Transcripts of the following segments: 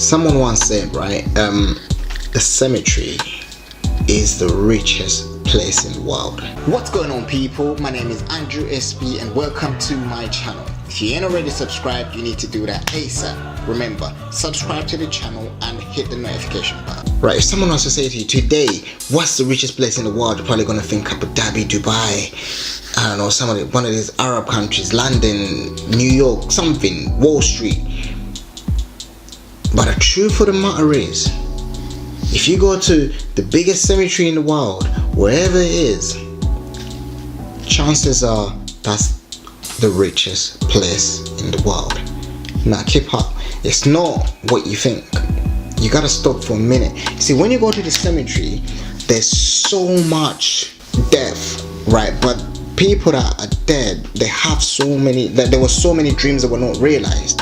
Someone once said, right, the cemetery is the richest place in the world. What's going on, people? My name is Andrew SP and welcome to my channel. If you ain't already subscribed, you need to do that ASAP. Remember, subscribe to the channel and hit the notification button. Right, if someone wants to say to you today, what's the richest place in the world? You're probably gonna think Abu Dhabi, Dubai, I don't know, one of these Arab countries, London, New York, something, Wall Street. But the truth of the matter is, if you go to the biggest cemetery in the world, wherever it is, chances are that's the richest place in the world. Now keep up, it's not what you think. You gotta stop for a minute. See, when you go to the cemetery, there's so much death, right? But people that are dead, they have so many, that there were so many dreams that were not realized,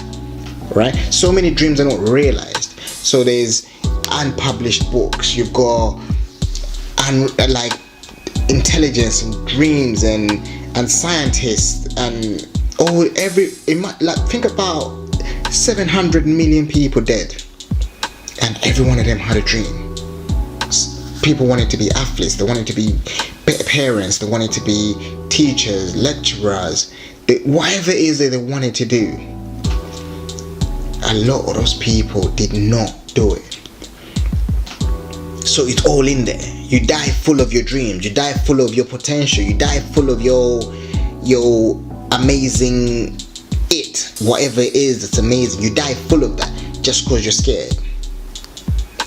right? So many dreams are not realized. So there's unpublished books, you've got like intelligence and dreams and scientists and think about 700 million people dead, and every one of them had a dream. People wanted to be athletes, they wanted to be better parents, they wanted to be teachers, lecturers, whatever it is that they wanted to do. A lot of those people did not do it. So it's all in there. You die full of your dreams, you die full of your potential, you die full of your amazing whatever it is that's amazing. You die full of that just because you're scared.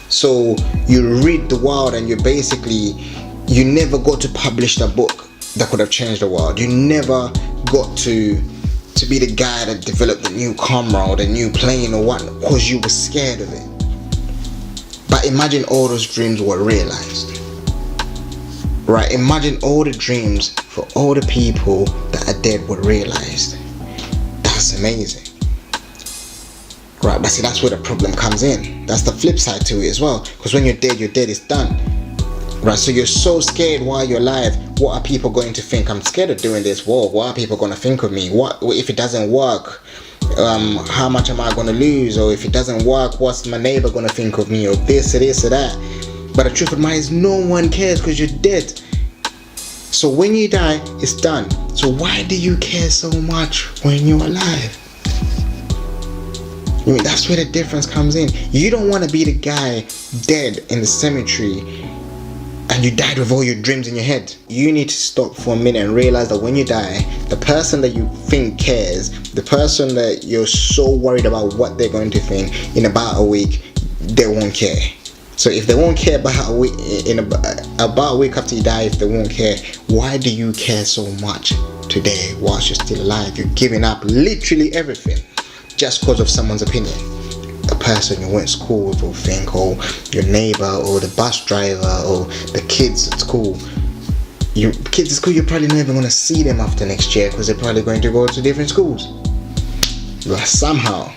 So you read the world and you never got to publish a book that could have changed the world. You never got to be the guy that developed the new camera or the new plane or what, because you were scared of it. But imagine all those dreams were realized, right? Imagine all the dreams for all the people that are dead were realized. That's amazing, right? But see, that's where the problem comes in. That's the flip side to it as well, because when you're dead, it's done, right? So you're so scared while you're alive. What are people going to think? I'm scared of doing this. Whoa, what are people going to think of me? What if it doesn't work? How much am I going to lose? Or if it doesn't work, what's my neighbor going to think of me? Or this or this or that. But the truth of the matter is, no one cares because you're dead. So when you die, it's done. So why do you care so much when you're alive? I mean, that's where the difference comes in. You don't want to be the guy dead in the cemetery and you died with all your dreams in your head. You need to stop for a minute and realize that when you die, the person that you think cares, the person that you're so worried about what they're going to think, in about a week, they won't care. So if they won't care about a week, about a week after you die, if they won't care, why do you care so much today whilst you're still alive? You're giving up literally everything just because of someone's opinion. A person you went to school with will think, or your neighbor, or the bus driver, or the kids at school. Your kids at school, you're probably not even going to see them after next year because they're probably going to go to different schools. But somehow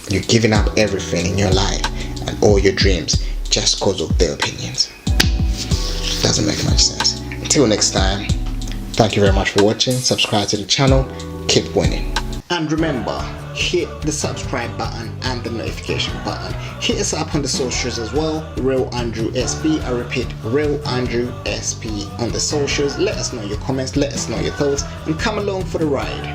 you're giving up everything in your life and all your dreams just because of their opinions. Doesn't make much sense. Until next time, thank you very much for watching. Subscribe to the channel. Keep winning. And remember, hit the subscribe button and the notification button. Hit us up on the socials as well, Real Andrew SP. I repeat, Real Andrew SP on the socials. Let us know your comments, let us know your thoughts, and come along for the ride.